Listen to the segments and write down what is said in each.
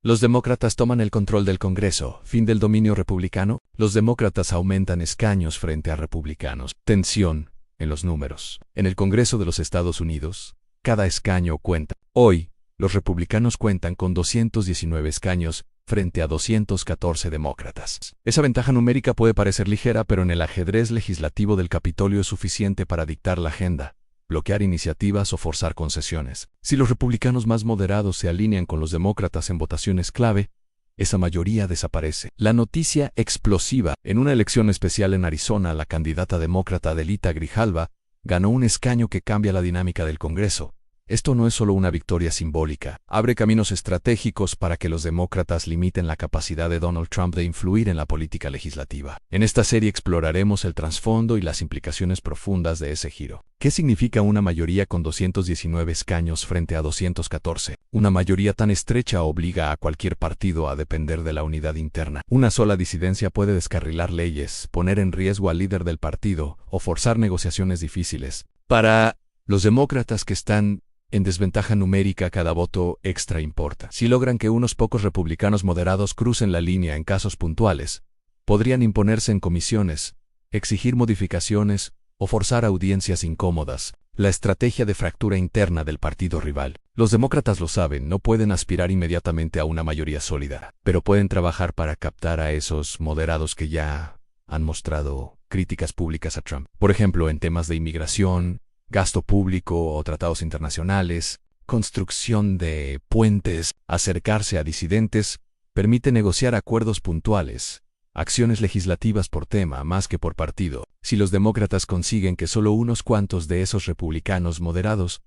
Los demócratas toman el control del Congreso. Fin del dominio republicano. Los demócratas aumentan escaños frente a republicanos. Tensión en los números. En el Congreso de los Estados Unidos, cada escaño cuenta. Hoy, los republicanos cuentan con 219 escaños frente a 214 demócratas. Esa ventaja numérica puede parecer ligera, pero en el ajedrez legislativo del Capitolio es suficiente para dictar la agenda, bloquear iniciativas o forzar concesiones. Si los republicanos más moderados se alinean con los demócratas en votaciones clave, esa mayoría desaparece. La noticia explosiva: en una elección especial en Arizona, la candidata demócrata Adelita Grijalva ganó un escaño que cambia la dinámica del Congreso. Esto no es solo una victoria simbólica, abre caminos estratégicos para que los demócratas limiten la capacidad de Donald Trump de influir en la política legislativa. En esta serie exploraremos el trasfondo y las implicaciones profundas de ese giro. ¿Qué significa una mayoría con 219 escaños frente a 214? Una mayoría tan estrecha obliga a cualquier partido a depender de la unidad interna. Una sola disidencia puede descarrilar leyes, poner en riesgo al líder del partido o forzar negociaciones difíciles. Para los demócratas que están en desventaja numérica, cada voto extra importa. Si logran que unos pocos republicanos moderados crucen la línea en casos puntuales, podrían imponerse en comisiones, exigir modificaciones o forzar audiencias incómodas. La estrategia de fractura interna del partido rival. Los demócratas lo saben, no pueden aspirar inmediatamente a una mayoría sólida, pero pueden trabajar para captar a esos moderados que ya han mostrado críticas públicas a Trump. Por ejemplo, en temas de inmigración, gasto público o tratados internacionales, construcción de puentes, acercarse a disidentes, permite negociar acuerdos puntuales, acciones legislativas por tema más que por partido. Si los demócratas consiguen que solo unos cuantos de esos republicanos moderados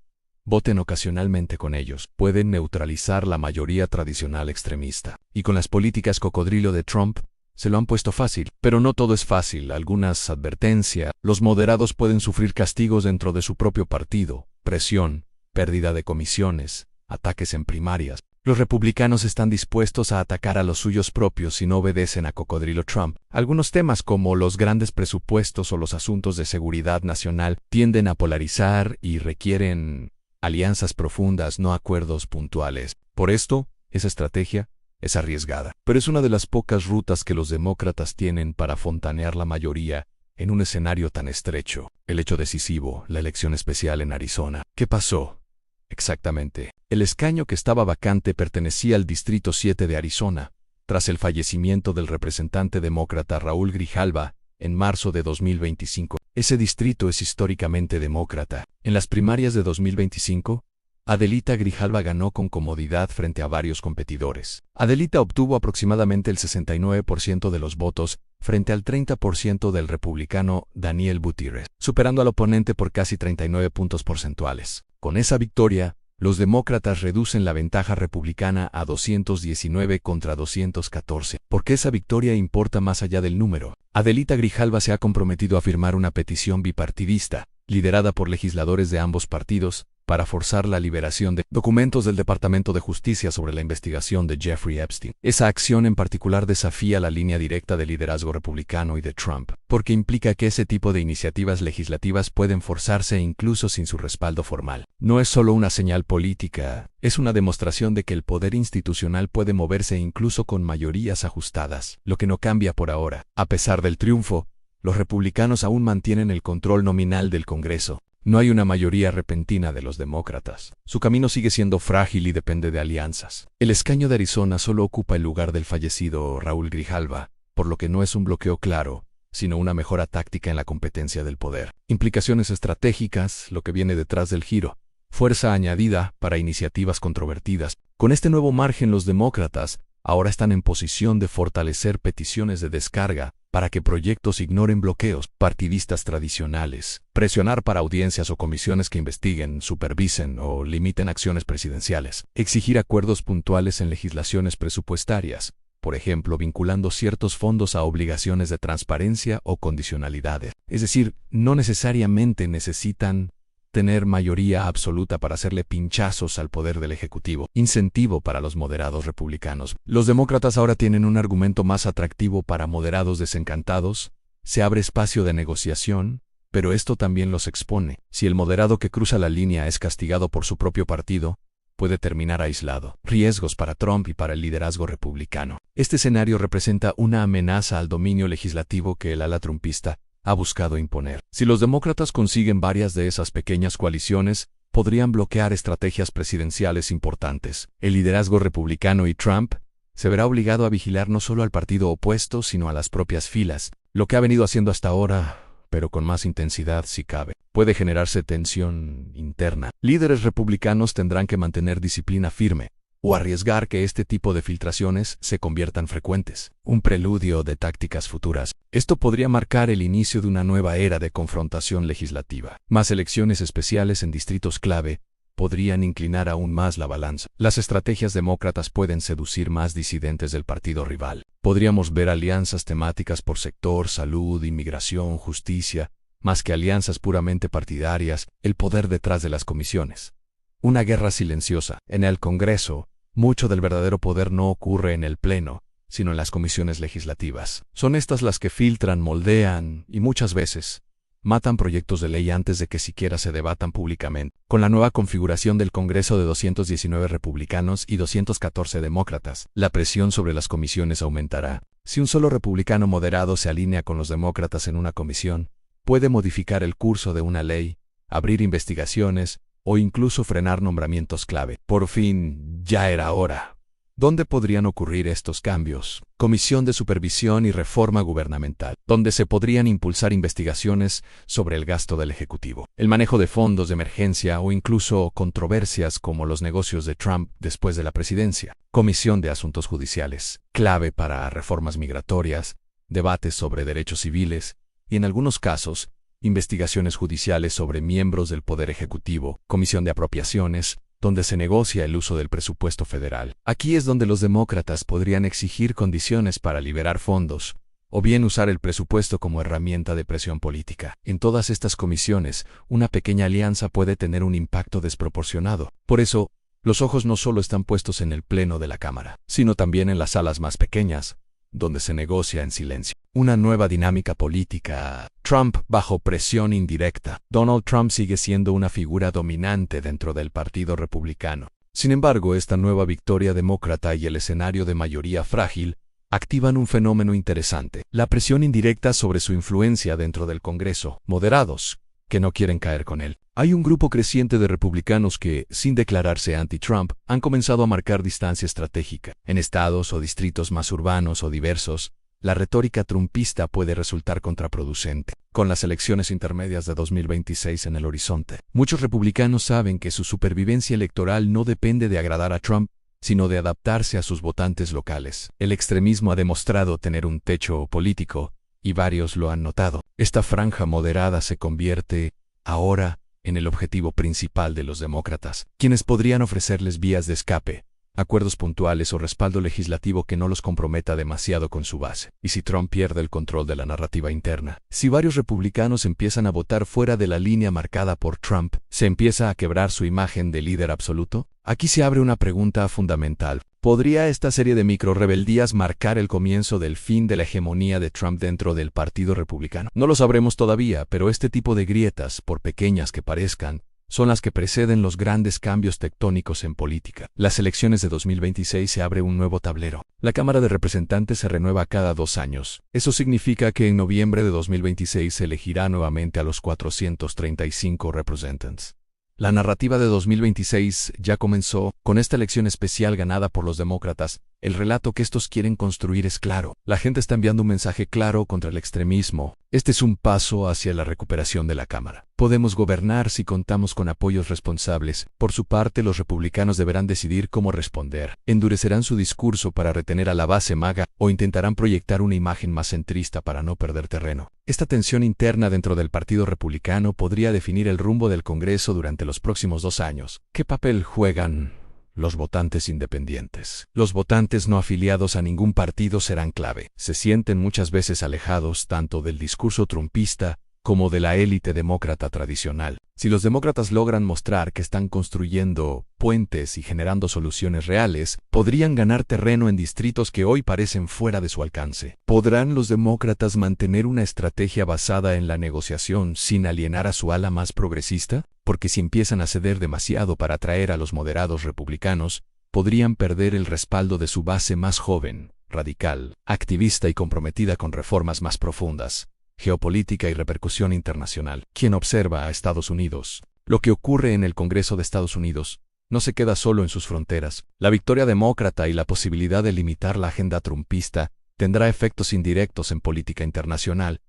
voten ocasionalmente con ellos, pueden neutralizar la mayoría tradicional extremista. Y con las políticas cocodrilo de Trump, se lo han puesto fácil, pero no todo es fácil. Algunas advertencias: los moderados pueden sufrir castigos dentro de su propio partido, presión, pérdida de comisiones, ataques en primarias. Los republicanos están dispuestos a atacar a los suyos propios si no obedecen a cocodrilo Trump. Algunos temas como los grandes presupuestos o los asuntos de seguridad nacional tienden a polarizar y requieren alianzas profundas, no acuerdos puntuales. Por esto, esa estrategia es arriesgada, pero es una de las pocas rutas que los demócratas tienen para fontanear la mayoría en un escenario tan estrecho. El hecho decisivo: la elección especial en Arizona. ¿Qué pasó? Exactamente. El escaño que estaba vacante pertenecía al Distrito 7 de Arizona, tras el fallecimiento del representante demócrata Raúl Grijalva en marzo de 2025. Ese distrito es históricamente demócrata. En las primarias de 2025, Adelita Grijalva ganó con comodidad frente a varios competidores. Adelita obtuvo aproximadamente el 69% de los votos frente al 30% del republicano Daniel Gutierrez, superando al oponente por casi 39 puntos porcentuales. Con esa victoria, los demócratas reducen la ventaja republicana a 219 contra 214. Porque esa victoria importa más allá del número. Adelita Grijalva se ha comprometido a firmar una petición bipartidista, liderada por legisladores de ambos partidos, para forzar la liberación de documentos del Departamento de Justicia sobre la investigación de Jeffrey Epstein. Esa acción en particular desafía la línea directa del liderazgo republicano y de Trump, porque implica que ese tipo de iniciativas legislativas pueden forzarse incluso sin su respaldo formal. No es solo una señal política, es una demostración de que el poder institucional puede moverse incluso con mayorías ajustadas, lo que no cambia por ahora. A pesar del triunfo, los republicanos aún mantienen el control nominal del Congreso. No hay una mayoría repentina de los demócratas. Su camino sigue siendo frágil y depende de alianzas. El escaño de Arizona solo ocupa el lugar del fallecido Raúl Grijalva, por lo que no es un bloqueo claro, sino una mejora táctica en la competencia del poder. Implicaciones estratégicas: lo que viene detrás del giro. Fuerza añadida para iniciativas controvertidas. Con este nuevo margen, los demócratas ahora están en posición de fortalecer peticiones de descarga para que proyectos ignoren bloqueos partidistas tradicionales, presionar para audiencias o comisiones que investiguen, supervisen o limiten acciones presidenciales, exigir acuerdos puntuales en legislaciones presupuestarias, por ejemplo, vinculando ciertos fondos a obligaciones de transparencia o condicionalidades. Es decir, no necesariamente necesitan tener mayoría absoluta para hacerle pinchazos al poder del Ejecutivo. Incentivo para los moderados republicanos. Los demócratas ahora tienen un argumento más atractivo para moderados desencantados. Se abre espacio de negociación, pero esto también los expone. Si el moderado que cruza la línea es castigado por su propio partido, puede terminar aislado. Riesgos para Trump y para el liderazgo republicano. Este escenario representa una amenaza al dominio legislativo que el ala trumpista ha buscado imponer. Si los demócratas consiguen varias de esas pequeñas coaliciones, podrían bloquear estrategias presidenciales importantes. El liderazgo republicano y Trump se verá obligado a vigilar no solo al partido opuesto, sino a las propias filas, lo que ha venido haciendo hasta ahora, pero con más intensidad si cabe. Puede generarse tensión interna. Líderes republicanos tendrán que mantener disciplina firme o arriesgar que este tipo de filtraciones se conviertan frecuentes. Un preludio de tácticas futuras. Esto podría marcar el inicio de una nueva era de confrontación legislativa. Más elecciones especiales en distritos clave podrían inclinar aún más la balanza. Las estrategias demócratas pueden seducir más disidentes del partido rival. Podríamos ver alianzas temáticas por sector, salud, inmigración, justicia, más que alianzas puramente partidarias, el poder detrás de las comisiones. Una guerra silenciosa. En el Congreso, mucho del verdadero poder no ocurre en el Pleno, sino en las comisiones legislativas. Son estas las que filtran, moldean y muchas veces matan proyectos de ley antes de que siquiera se debatan públicamente. Con la nueva configuración del Congreso de 219 republicanos y 214 demócratas, la presión sobre las comisiones aumentará. Si un solo republicano moderado se alinea con los demócratas en una comisión, puede modificar el curso de una ley, abrir investigaciones o incluso frenar nombramientos clave. Por fin, ya era hora. ¿Dónde podrían ocurrir estos cambios? Comisión de Supervisión y Reforma Gubernamental, donde se podrían impulsar investigaciones sobre el gasto del Ejecutivo, el manejo de fondos de emergencia o incluso controversias como los negocios de Trump después de la presidencia. Comisión de Asuntos Judiciales, clave para reformas migratorias, debates sobre derechos civiles y, en algunos casos, investigaciones judiciales sobre miembros del Poder Ejecutivo. Comisión de Apropiaciones, donde se negocia el uso del presupuesto federal. Aquí es donde los demócratas podrían exigir condiciones para liberar fondos, o bien usar el presupuesto como herramienta de presión política. En todas estas comisiones, una pequeña alianza puede tener un impacto desproporcionado. Por eso, los ojos no solo están puestos en el Pleno de la Cámara, sino también en las salas más pequeñas, donde se negocia en silencio. Una nueva dinámica política. Trump bajo presión indirecta. Donald Trump sigue siendo una figura dominante dentro del Partido Republicano. Sin embargo, esta nueva victoria demócrata y el escenario de mayoría frágil activan un fenómeno interesante: la presión indirecta sobre su influencia dentro del Congreso. Moderados, que no quieren caer con él. Hay un grupo creciente de republicanos que, sin declararse anti-Trump, han comenzado a marcar distancia estratégica. En estados o distritos más urbanos o diversos, la retórica trumpista puede resultar contraproducente. Con las elecciones intermedias de 2026 en el horizonte, muchos republicanos saben que su supervivencia electoral no depende de agradar a Trump, sino de adaptarse a sus votantes locales. El extremismo ha demostrado tener un techo político, y varios lo han notado. Esta franja moderada se convierte, ahora, en el objetivo principal de los demócratas, quienes podrían ofrecerles vías de escape, acuerdos puntuales o respaldo legislativo que no los comprometa demasiado con su base. Y si Trump pierde el control de la narrativa interna, si varios republicanos empiezan a votar fuera de la línea marcada por Trump, ¿se empieza a quebrar su imagen de líder absoluto? Aquí se abre una pregunta fundamental. ¿Podría esta serie de microrebeldías marcar el comienzo del fin de la hegemonía de Trump dentro del Partido Republicano? No lo sabremos todavía, pero este tipo de grietas, por pequeñas que parezcan, son las que preceden los grandes cambios tectónicos en política. Las elecciones de 2026 se abre un nuevo tablero. La Cámara de Representantes se renueva cada 2 años. Eso significa que en noviembre de 2026 se elegirá nuevamente a los 435 representantes. La narrativa de 2026 ya comenzó. Con esta elección especial ganada por los demócratas, el relato que estos quieren construir es claro. La gente está enviando un mensaje claro contra el extremismo. Este es un paso hacia la recuperación de la Cámara. Podemos gobernar si contamos con apoyos responsables. Por su parte, los republicanos deberán decidir cómo responder. ¿Endurecerán su discurso para retener a la base MAGA o intentarán proyectar una imagen más centrista para no perder terreno? Esta tensión interna dentro del Partido Republicano podría definir el rumbo del Congreso durante los próximos 2 años. ¿Qué papel juegan los votantes independientes? Los votantes no afiliados a ningún partido serán clave. Se sienten muchas veces alejados tanto del discurso trumpista como de la élite demócrata tradicional. Si los demócratas logran mostrar que están construyendo puentes y generando soluciones reales, podrían ganar terreno en distritos que hoy parecen fuera de su alcance. ¿Podrán los demócratas mantener una estrategia basada en la negociación sin alienar a su ala más progresista? porque si empiezan a ceder demasiado para atraer a los moderados republicanos, podrían perder el respaldo de su base más joven, radical, activista y comprometida con reformas más profundas, geopolítica y repercusión internacional. Quien observa a Estados Unidos, lo que ocurre en el Congreso de Estados Unidos, no se queda solo en sus fronteras. La victoria demócrata y la posibilidad de limitar la agenda trumpista tendrá efectos indirectos en política internacional,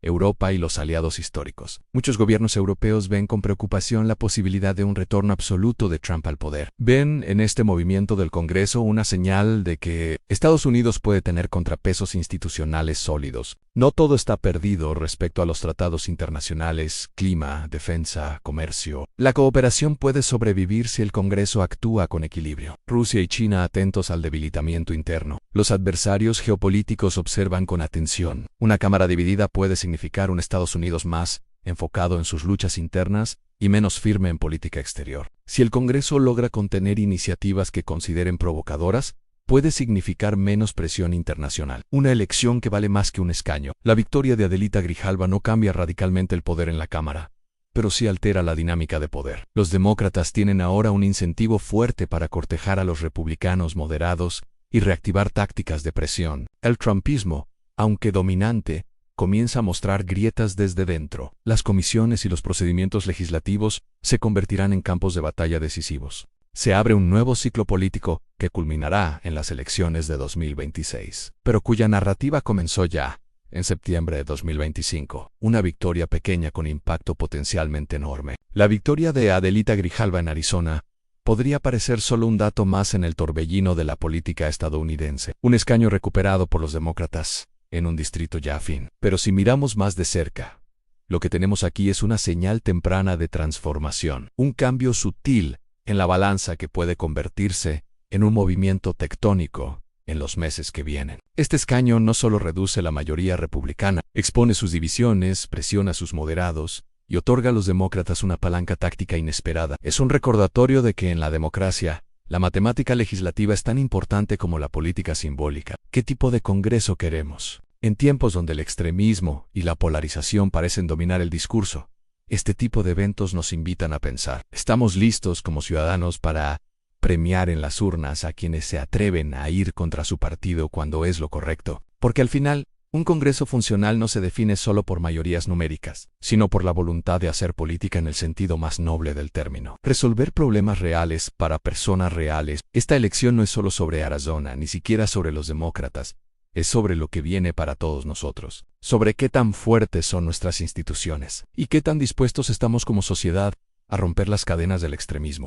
Europa y los aliados históricos. Muchos gobiernos europeos ven con preocupación la posibilidad de un retorno absoluto de Trump al poder. Ven en este movimiento del Congreso una señal de que Estados Unidos puede tener contrapesos institucionales sólidos. No todo está perdido respecto a los tratados internacionales, clima, defensa, comercio. La cooperación puede sobrevivir si el Congreso actúa con equilibrio. Rusia y China atentos al debilitamiento interno. Los adversarios geopolíticos observan con atención. Una Cámara dividida puede significar un Estados Unidos más enfocado en sus luchas internas y menos firme en política exterior. Si el Congreso logra contener iniciativas que consideren provocadoras, puede significar menos presión internacional. Una elección que vale más que un escaño. La victoria de Adelita Grijalva no cambia radicalmente el poder en la Cámara, pero sí altera la dinámica de poder. Los demócratas tienen ahora un incentivo fuerte para cortejar a los republicanos moderados y reactivar tácticas de presión. El trumpismo, aunque dominante, comienza a mostrar grietas desde dentro. Las comisiones y los procedimientos legislativos se convertirán en campos de batalla decisivos. Se abre un nuevo ciclo político que culminará en las elecciones de 2026, pero cuya narrativa comenzó ya, en septiembre de 2025. Una victoria pequeña con impacto potencialmente enorme. La victoria de Adelita Grijalva en Arizona podría parecer solo un dato más en el torbellino de la política estadounidense. Un escaño recuperado por los demócratas en un distrito ya afín. Pero si miramos más de cerca, lo que tenemos aquí es una señal temprana de transformación. Un cambio sutil en la balanza que puede convertirse en un movimiento tectónico en los meses que vienen. Este escaño no solo reduce la mayoría republicana, expone sus divisiones, presiona a sus moderados y otorga a los demócratas una palanca táctica inesperada. Es un recordatorio de que en la democracia, la matemática legislativa es tan importante como la política simbólica. ¿Qué tipo de Congreso queremos? En tiempos donde el extremismo y la polarización parecen dominar el discurso, este tipo de eventos nos invitan a pensar. ¿Estamos listos como ciudadanos para premiar en las urnas a quienes se atreven a ir contra su partido cuando es lo correcto? Porque al final, un Congreso funcional no se define solo por mayorías numéricas, sino por la voluntad de hacer política en el sentido más noble del término. Resolver problemas reales para personas reales. Esta elección no es solo sobre Arizona, ni siquiera sobre los demócratas. Es sobre lo que viene para todos nosotros, sobre qué tan fuertes son nuestras instituciones y qué tan dispuestos estamos como sociedad a romper las cadenas del extremismo.